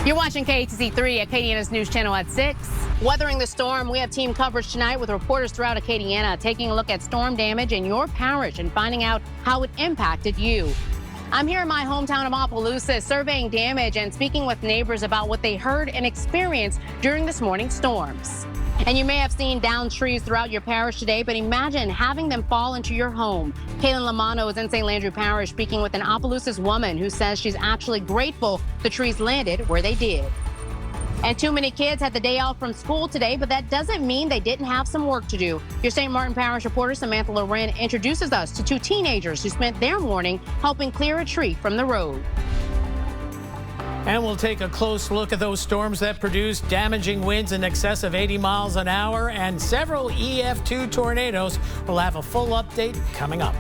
You're watching KATC 3, Acadiana's news channel at 6. Weathering the storm, we have team coverage tonight with reporters throughout Acadiana taking a look at storm damage in your parish and finding out how it impacted you. I'm here in my hometown of Opelousas surveying damage and speaking with neighbors about what they heard and experienced during this morning's storms. And you may have seen downed trees throughout your parish today, but imagine having them fall into your home. Kaylin Lamano is in St. Landry Parish speaking with an Opelousas woman who says she's actually grateful the trees landed where they did. And too many kids had the day off from school today, but that doesn't mean they didn't have some work to do. Your St. Martin Parish reporter Samantha Loren introduces us to two teenagers who spent their morning helping clear a tree from the road. And we'll take a close look at those storms that produced damaging winds in excess of 80 miles an hour and several EF2 tornadoes. We'll have a full update coming up.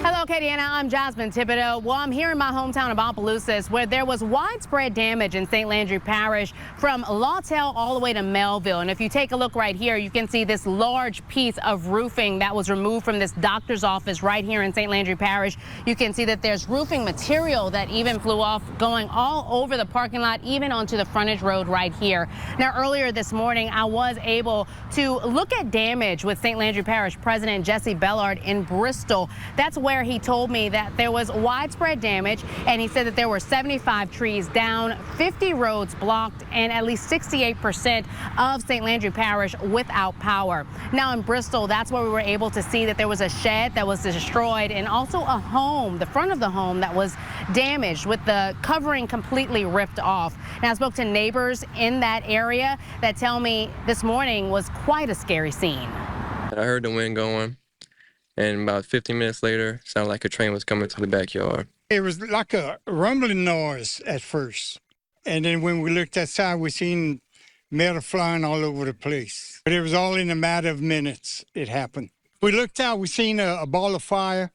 Hello, Acadiana. I'm Jasmine Thibodeau. Well, I'm here in my hometown of Opelousas, where there was widespread damage in St. Landry Parish from Lawtell all the way to Melville. And if you take a look right here, you can see this large piece of roofing that was removed from this doctor's office right here in St. Landry Parish. You can see that there's roofing material that even flew off, going all over the parking lot, even onto the frontage road right here. Now, earlier this morning, I was able to look at damage with St. Landry Parish President Jesse Bellard in Bristol. That's where he told me that there was widespread damage, and he said that there were 75 trees down, 50 roads blocked, and at least 68% of St. Landry Parish without power. Now in Bristol, that's where we were able to see that there was a shed that was destroyed and also a home, the front of the home, that was damaged with the covering completely ripped off. Now I spoke to neighbors in that area that tell me this morning was quite a scary scene. I heard the wind going, and about 15 minutes later, it sounded like a train was coming to the backyard. It was like a rumbling noise at first. And then when we looked outside, we seen metal flying all over the place. But it was all in a matter of minutes it happened. We looked out, we seen a ball of fire.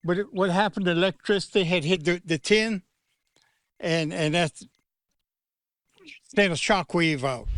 But what happened, the electricity had hit the tin, and that sent a shockwave out.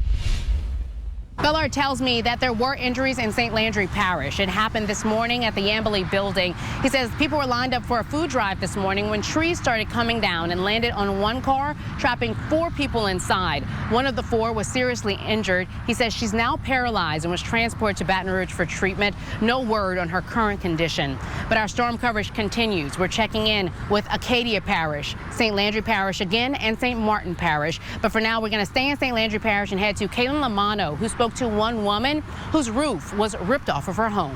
Bellard tells me that there were injuries in St. Landry Parish. It happened this morning at the Yambly building. He says people were lined up for a food drive this morning when trees started coming down and landed on one car, trapping 4 people inside. One of the 4 was seriously injured. He says she's now paralyzed and was transported to Baton Rouge for treatment. No word on her current condition. But our storm coverage continues. We're checking in with Acadia Parish, St. Landry Parish again, and St. Martin Parish. But for now, we're going to stay in St. Landry Parish and head to Kaylin Lamano, who spoke to one woman whose roof was ripped off of her home.